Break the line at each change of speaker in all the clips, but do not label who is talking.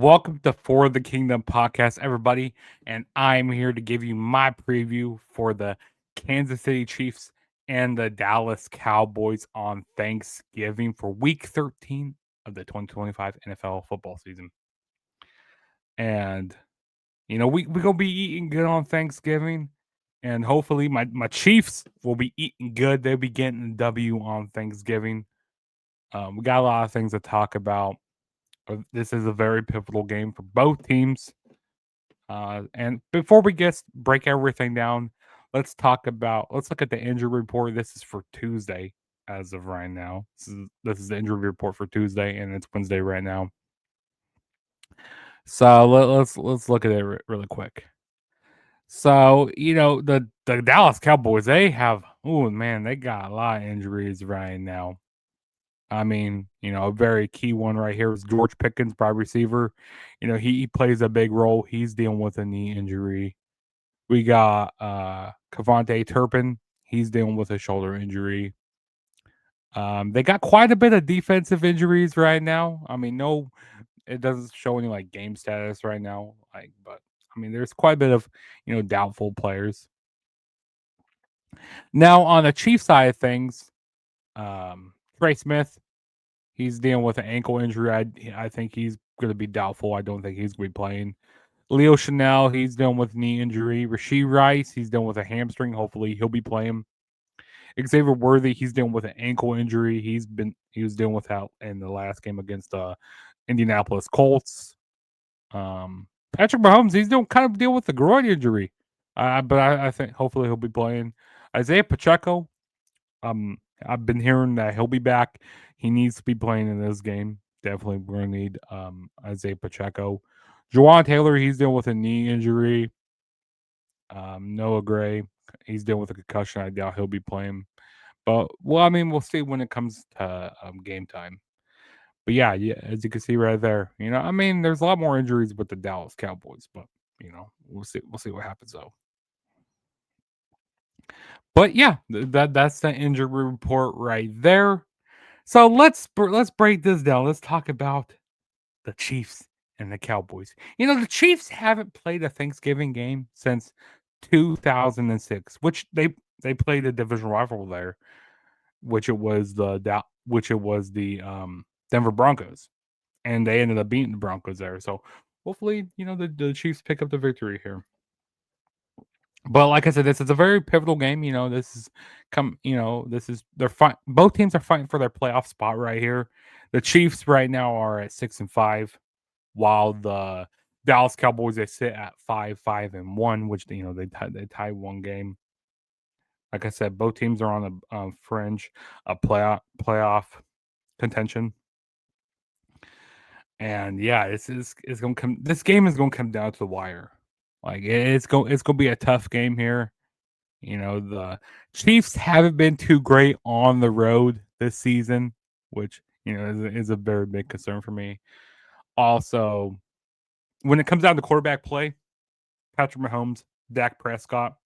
welcome to For the Kingdom podcast, everybody. And I'm here to give you my preview for the Kansas City Chiefs and the Dallas Cowboys on Thanksgiving for week 13 of the 2025 NFL football season. And, we're going to be eating good on Thanksgiving. And hopefully, my Chiefs will be eating good. They'll be getting a W on Thanksgiving. We got a lot of things to talk about. This is a very pivotal game for both teams. And before we break everything down, let's look at the injury report. This is for Tuesday as of right now. This is the injury report for Tuesday, and it's Wednesday right now. So let's look at it really quick. So the Dallas Cowboys, they got a lot of injuries right now. I mean, a very key one right here is George Pickens, wide receiver. He plays a big role. He's dealing with a knee injury. We got Cavante Turpin. He's dealing with a shoulder injury. They got quite a bit of defensive injuries right now. I mean, no, it doesn't show any like game status right now. But I mean, there's quite a bit of doubtful players. Now on the Chiefs side of things, Trey Smith, he's dealing with an ankle injury. I think he's going to be doubtful. I don't think he's going to be playing. Leo Chanel, he's dealing with knee injury. Rasheed Rice, he's dealing with a hamstring. Hopefully, he'll be playing. Xavier Worthy, he's dealing with an ankle injury. He was dealing with that in the last game against Indianapolis Colts. Patrick Mahomes, he's dealing with a groin injury. But I think hopefully he'll be playing. Isaiah Pacheco, I've been hearing that he'll be back. He needs to be playing in this game. Definitely, we're going to need Isaiah Pacheco. Juwan Taylor, he's dealing with a knee injury. Noah Gray, he's dealing with a concussion. I doubt he'll be playing. But, we'll see when it comes to game time. But yeah, as you can see right there, there's a lot more injuries with the Dallas Cowboys, but we'll see what happens though. But yeah, that's the injury report right there. So let's break this down. Let's talk about the Chiefs and the Cowboys. The Chiefs haven't played a Thanksgiving game since 2006, which they played a division rival there, which it was the Denver Broncos, and they ended up beating the Broncos there. So hopefully, the Chiefs pick up the victory here. But like I said, this is a very pivotal game. They're fight. Both teams are fighting for their playoff spot right here. The Chiefs right now are at 6-5, while the Dallas Cowboys they sit at 5-1, which they tie one game. Like I said, both teams are on the fringe of playoff contention. And yeah, this game is gonna come down to the wire. Like it's gonna be a tough game here. The Chiefs haven't been too great on the road this season, which is a very big concern for me. Also, when it comes down to quarterback play, Patrick Mahomes, Dak Prescott,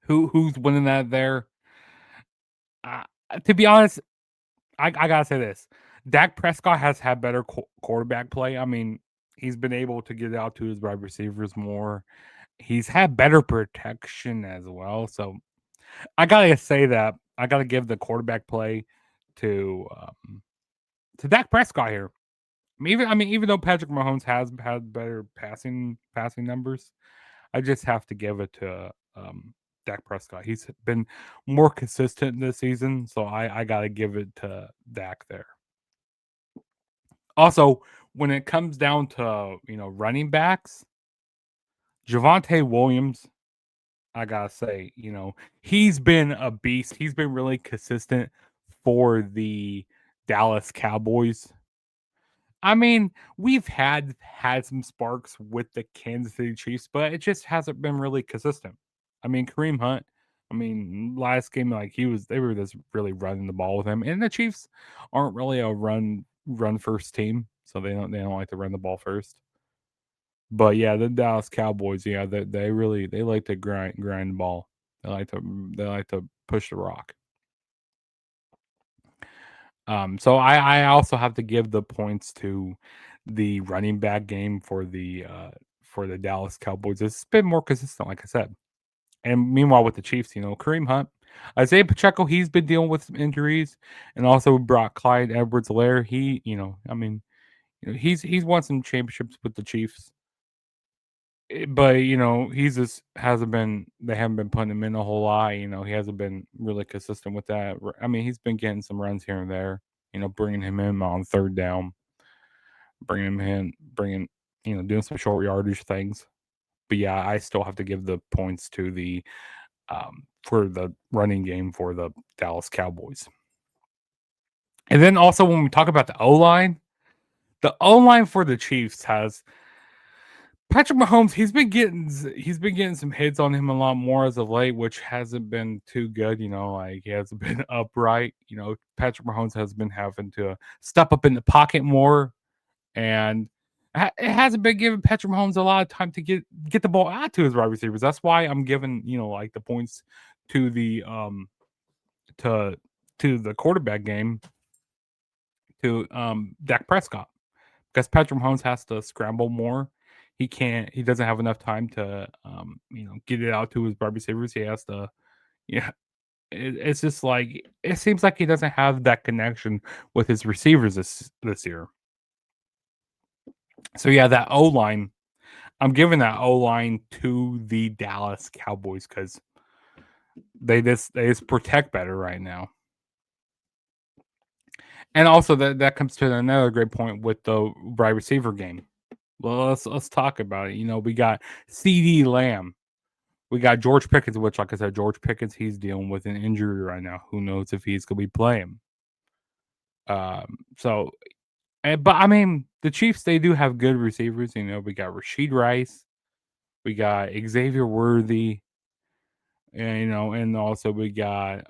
who's winning that there? To be honest, I gotta say this: Dak Prescott has had better quarterback play. I mean, he's been able to get out to his wide receivers more. He's had better protection as well. So I gotta say that I gotta give the quarterback play to Dak Prescott here. Even though Patrick Mahomes has had better passing numbers, I just have to give it to Dak Prescott. He's been more consistent this season, so I gotta give it to Dak there. Also, when it comes down to running backs, Javonte Williams, I gotta say, he's been a beast. He's been really consistent for the Dallas Cowboys. I mean, we've had some sparks with the Kansas City Chiefs, but it just hasn't been really consistent. I mean, Kareem Hunt. I mean, last game they were just really running the ball with him, and the Chiefs aren't really a run first team, so they don't like to run the ball first. But yeah, the Dallas Cowboys, yeah, they like to grind the ball. They like to push the rock. So I also have to give the points to the running back game for the Dallas Cowboys. It's been more consistent, like I said. And meanwhile, with the Chiefs, Kareem Hunt, Isaiah Pacheco, he's been dealing with some injuries, and also brought Clyde Edwards-Helaire. He, I mean, he's won some championships with the Chiefs, but he's just hasn't been. They haven't been putting him in a whole lot. He hasn't been really consistent with that. I mean, he's been getting some runs here and there. Bringing him in on third down, doing some short yardage things. But yeah, I still have to give the points to the for the running game for the Dallas Cowboys. And then also when we talk about the O line for the Chiefs has Patrick Mahomes. He's been getting some hits on him a lot more as of late, which hasn't been too good. Like he hasn't been upright. Patrick Mahomes has been having to step up in the pocket more, and it hasn't been giving Patrick Mahomes a lot of time to get the ball out to his wide receivers. That's why I'm giving like the points to the to the quarterback game to Dak Prescott, because Patrick Mahomes has to scramble more. He doesn't have enough time to get it out to his wide receivers. He has to yeah. It's just like it seems like he doesn't have that connection with his receivers this year. So yeah, that O line, I'm giving that O line to the Dallas Cowboys because they just protect better right now. And also that comes to another great point with the wide receiver game. Well, let's talk about it. We got CD Lamb, we got George Pickens, which, like I said, George Pickens, he's dealing with an injury right now. Who knows if he's gonna be playing? So, but I mean, the Chiefs, they do have good receivers. We got Rashid Rice, we got Xavier Worthy, and also we got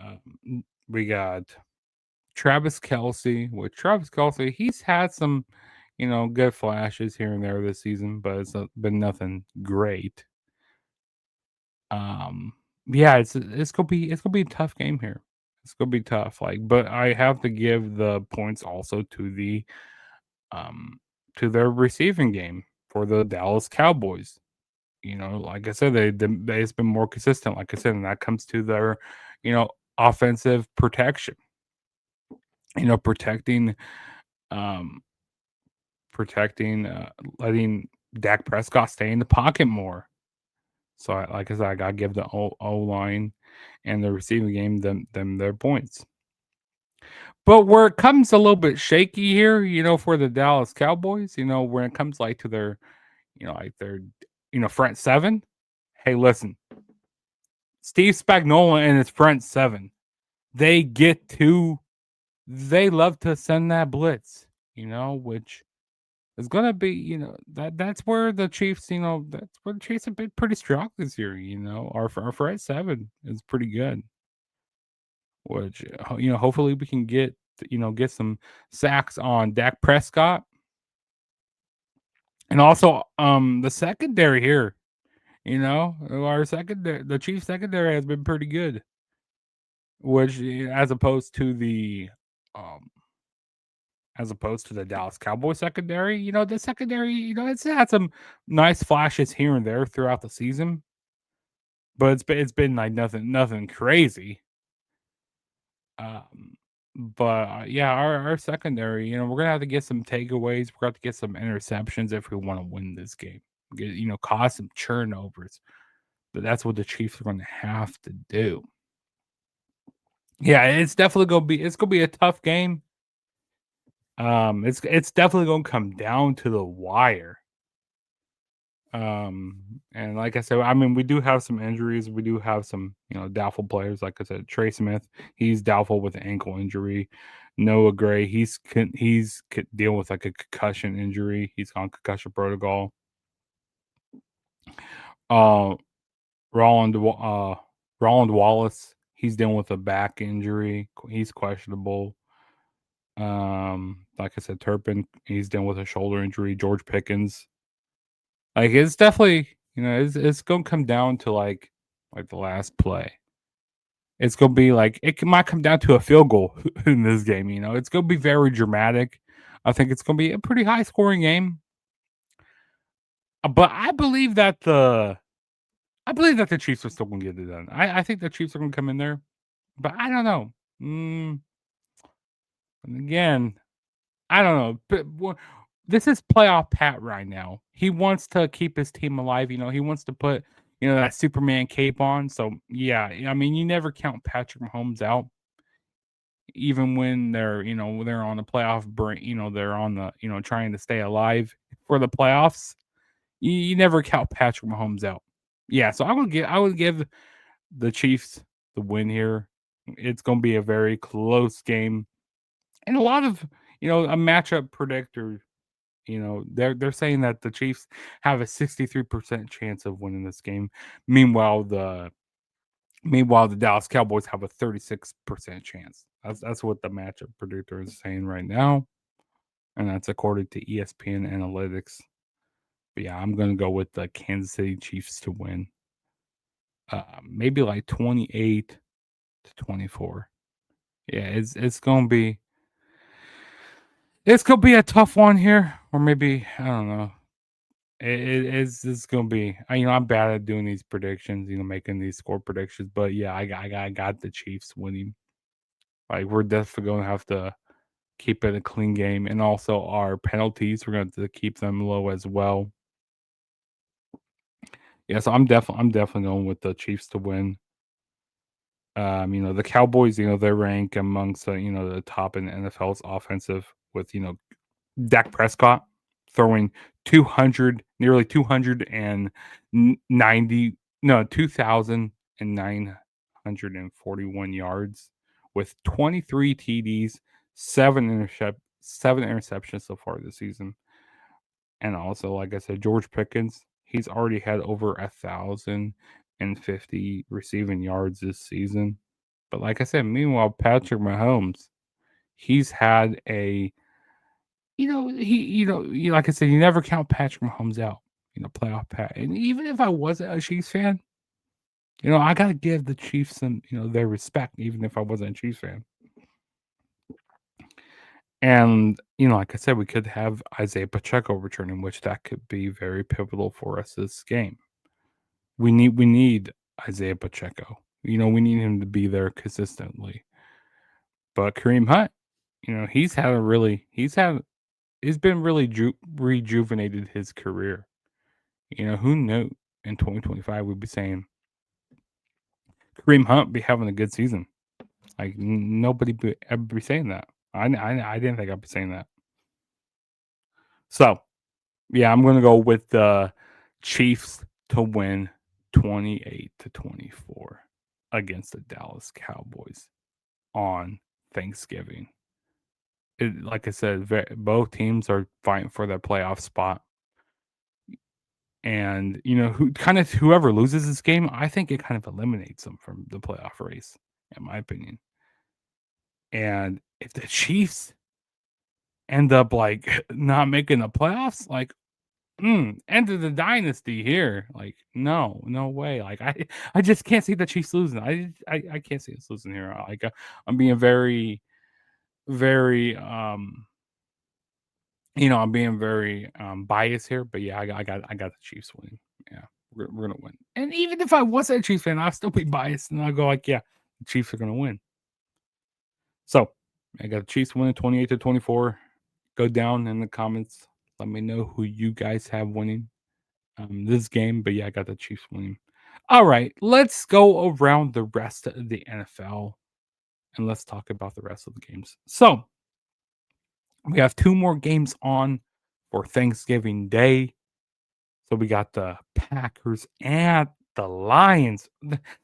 Travis Kelce. With Travis Kelce, he's had some, good flashes here and there this season, but it's been nothing great. Yeah, it's gonna be a tough game here. It's gonna be tough. But I have to give the points also um to their receiving game for the Dallas Cowboys. Like I said, it's been more consistent. Like I said, and that comes to their, offensive protection. Protecting, um, letting Dak Prescott stay in the pocket more. So, like I said, I gotta give the O line and the receiving game them their points. But where it comes a little bit shaky here, for the Dallas Cowboys, when it comes to their, their, front seven. Hey, listen, Steve Spagnuolo and his front seven, they they love to send that blitz, which is gonna be, that's where the Chiefs, that's where the Chiefs have been pretty strong this year. Our front seven is pretty good, which hopefully we can get some sacks on Dak Prescott, and also the secondary here. Our the Chiefs secondary has been pretty good, which as opposed to the um Dallas Cowboys secondary. The secondary, it's had some nice flashes here and there throughout the season, but it's been like nothing crazy. Um, but yeah, our secondary, we're gonna have to get some takeaways. We're gonna have to get some interceptions if we want to win this game. Cause some turnovers. But that's what the Chiefs are going to have to do. Yeah, it's definitely gonna be a tough game. It's definitely gonna come down to the wire. And like I said, I mean, we do have some injuries. We do have some, doubtful players. Like I said, Trey Smith, he's doubtful with an ankle injury. Noah Gray, he's dealing with like a concussion injury. He's on concussion protocol. Uh, Roland Wallace, he's dealing with a back injury. He's questionable. Like I said, Turpin, he's dealing with a shoulder injury. George Pickens, like it's definitely, it's gonna come down to like the last play. It's gonna be like might come down to a field goal in this game. It's gonna be very dramatic. I think it's going to be a pretty high scoring game. But I believe that the Chiefs are still going to get it done. I think the Chiefs are going to come in there, but I don't know. And again, I don't know. But this is playoff Pat right now. He wants to keep his team alive. He wants to put that Superman cape on. So yeah, I mean, you never count Patrick Mahomes out, even when they're on the playoff brink. They're on the trying to stay alive for the playoffs. You never count Patrick Mahomes out. Yeah, so I would give the Chiefs the win here. It's going to be a very close game, and a lot of a matchup predictor. They're saying that the Chiefs have a 63% chance of winning this game. Meanwhile, the Dallas Cowboys have a 36% chance. That's what the matchup predictor is saying right now, and that's according to ESPN Analytics. But yeah, I'm gonna go with the Kansas City Chiefs to win. Maybe like 28-24. Yeah, it's gonna be a tough one here, or maybe I don't know. It's gonna be. I'm bad at doing these predictions. Making these score predictions. But yeah, I got the Chiefs winning. Like we're definitely gonna have to keep it a clean game, and also our penalties we're going to keep them low as well. Yeah, so I'm definitely going with the Chiefs to win. The Cowboys, they rank amongst the top in the NFL's offensive with Dak Prescott throwing nearly 290, no, 2,941 yards with 23 TDs, seven interceptions so far this season. And also, like I said, George Pickens, he's already had over 1,050 receiving yards this season. But like I said, meanwhile, Patrick Mahomes, he's had like I said, you never count Patrick Mahomes out. Playoff Pat. And even if I wasn't a Chiefs fan, I gotta give the Chiefs some, their respect, even if I wasn't a Chiefs fan. And like I said, we could have Isaiah Pacheco returning, which that could be very pivotal for us this game. We need Isaiah Pacheco. We need him to be there consistently. But Kareem Hunt, he's been really rejuvenated his career. Who knew in 2025 we'd be saying Kareem Hunt be having a good season? Like nobody ever be saying that. I didn't think I'd be saying that. So yeah, I'm gonna go with the Chiefs to win 28-24 against the Dallas Cowboys on Thanksgiving. Like I said, both teams are fighting for that playoff spot. And whoever loses this game, I think it kind of eliminates them from the playoff race, in my opinion. And if the Chiefs end up like not making the playoffs, like end of the dynasty here. Like no way. Like I just can't see the Chiefs losing. I can't see us losing here. Like I'm being very very I'm being very biased here, but yeah, I got the Chiefs winning. Yeah, we're gonna win. And even if I wasn't a Chiefs fan, I'll still be biased, and I'll go like, yeah, the Chiefs are gonna win. So I got the Chiefs winning 28-24. Go down in the comments. Let me know who you guys have winning this game. But yeah, I got the Chiefs winning. All right, let's go around the rest of the NFL and let's talk about the rest of the games. So we have two more games on for Thanksgiving Day. So we got the Packers and the Lions.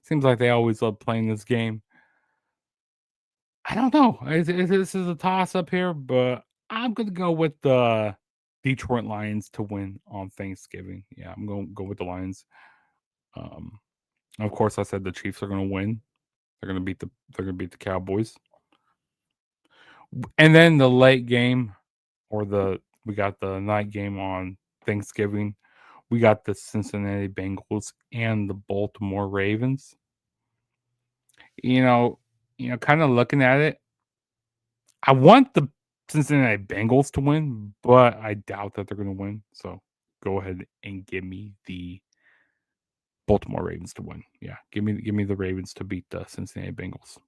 Seems like they always love playing this game. I don't know. This is a toss up here, but I'm gonna go with the Detroit Lions to win on Thanksgiving. Yeah, I'm gonna go with the Lions. Um, of course, I said the Chiefs are gonna win. They're gonna beat the Cowboys. And then the late game, we got the night game on Thanksgiving. We got the Cincinnati Bengals and the Baltimore Ravens. You know, kind of looking at it, I want Cincinnati Bengals to win, but I doubt that they're going to win. So go ahead and give me the Baltimore Ravens to win. Yeah, give me the Ravens to beat the Cincinnati Bengals.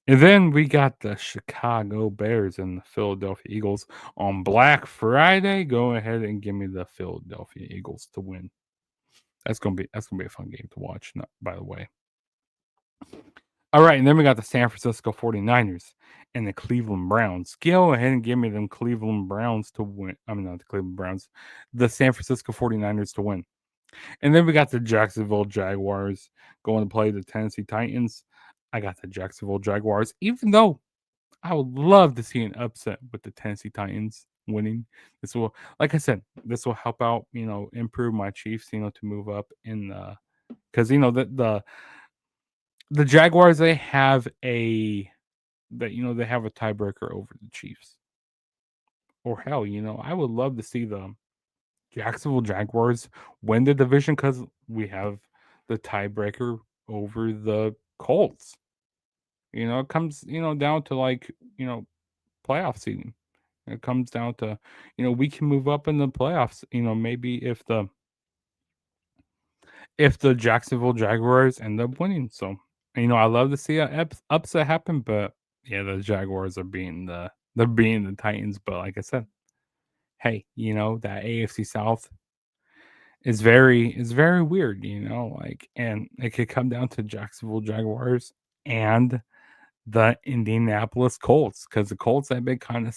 And then we got the Chicago Bears and the Philadelphia Eagles on Black Friday. Go ahead and give me the Philadelphia Eagles to win. That's gonna be a fun game to watch, by the way. All right, and then we got the San Francisco 49ers and the Cleveland Browns. Go ahead and give me them Cleveland Browns to win. I mean, not the Cleveland Browns, the San Francisco 49ers to win. And then we got the Jacksonville Jaguars going to play the Tennessee Titans. I got the Jacksonville Jaguars, even though I would love to see an upset with the Tennessee Titans winning. This will, like I said, this will help out, improve my Chiefs, to move up in the, because the Jaguars, they have a tiebreaker over the Chiefs. Or hell, I would love to see the Jacksonville Jaguars win the division because we have the tiebreaker over the Colts. It comes, down to playoff seeding. It comes down to, we can move up in the playoffs. Maybe if the Jacksonville Jaguars end up winning. So, I love to see a upset happen, but yeah, the Jaguars are beating the Titans. But like I said, hey, that AFC South is very weird, and it could come down to Jacksonville Jaguars and the Indianapolis Colts because the Colts have been kind of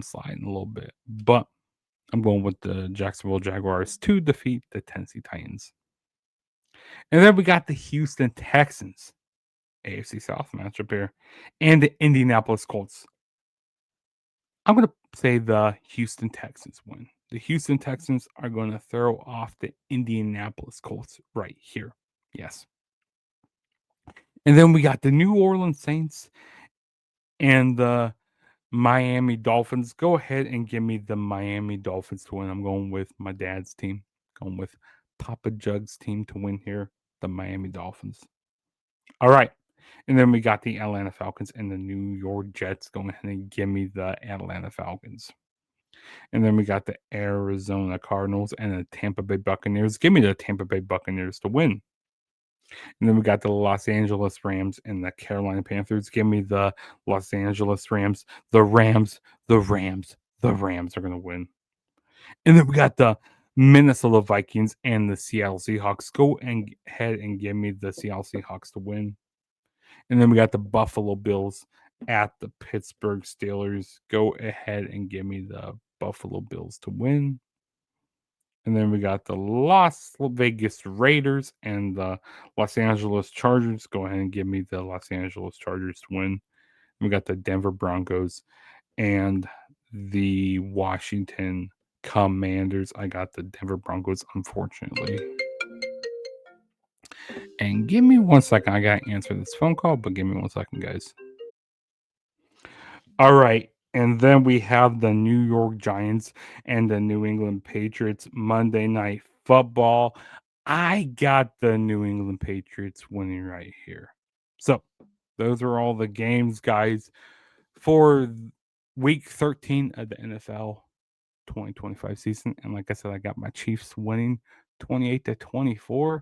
sliding a little bit, but I'm going with the Jacksonville Jaguars to defeat the Tennessee Titans. And then we got the Houston Texans, AFC South matchup here, and the Indianapolis Colts. I'm going to say the Houston Texans win. The Houston Texans are going to throw off the Indianapolis Colts right here. Yes. And then we got the New Orleans Saints and the Miami Dolphins. Go ahead and give me the Miami Dolphins to win. I'm going with my dad's team. Going with Papa Jug's team to win here, the Miami Dolphins. All right. And then we got the Atlanta Falcons and the New York Jets. Go ahead and give me the Atlanta Falcons. And then we got the Arizona Cardinals and the Tampa Bay Buccaneers. Give me the Tampa Bay Buccaneers to win. And then we got the Los Angeles Rams and the Carolina Panthers. Give me the Los Angeles Rams. The Rams are going to win. And then we got the Minnesota Vikings and the Seattle Seahawks. Go ahead and give me the Seattle Seahawks to win. And then we got the Buffalo Bills at the Pittsburgh Steelers. Go ahead and give me the Buffalo Bills to win. And then we got the Las Vegas Raiders and the Los Angeles Chargers. Go ahead and give me the Los Angeles Chargers to win. We got the Denver Broncos and the Washington Commanders. I got the Denver Broncos, unfortunately. And give me 1 second. I got to answer this phone call, but give me 1 second, guys. All right. And then we have the New York Giants and the New England Patriots Monday Night Football. I got the New England Patriots winning right here. So those are all the games, guys, for week 13 of the NFL 2025 season. And like I said, I got my Chiefs winning 28-24.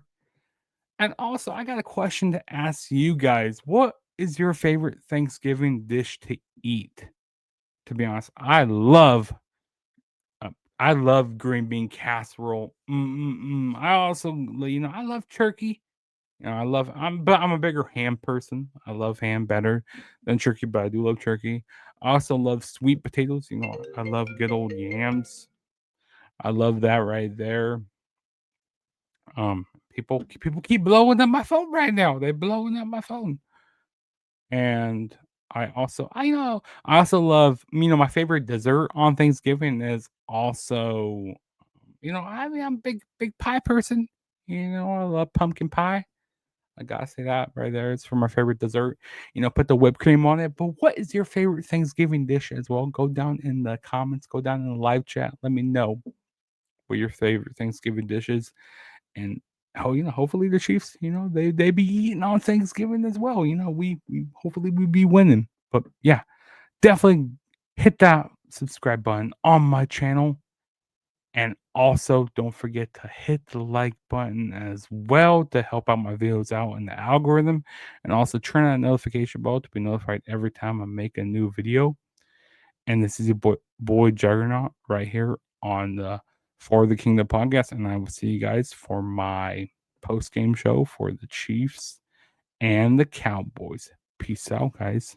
And also, I got a question to ask you guys. What is your favorite Thanksgiving dish to eat? To be honest, I love green bean casserole. I also, I love turkey. But I'm a bigger ham person. I love ham better than turkey, but I do love turkey. I also love sweet potatoes. I love good old yams. I love that right there. People keep blowing up my phone right now. They're blowing up my phone. And I also love, my favorite dessert on Thanksgiving is also, I'm a big pie person. I love pumpkin pie. I gotta say that right there. It's for my favorite dessert. Put the whipped cream on it. But what is your favorite Thanksgiving dish as well? Go down in the comments, go down in the live chat. Let me know what your favorite Thanksgiving dish is. And hopefully the Chiefs, they be eating on Thanksgiving as well. We hopefully we be winning. But yeah, definitely hit that subscribe button on my channel. And also, don't forget to hit the like button as well to help out my videos out in the algorithm. And also turn on that notification bell to be notified every time I make a new video. And this is your boy Juggernaut right here on the For the Kingdom podcast. And I will see you guys for my post game show for the Chiefs and the Cowboys. Peace out, guys.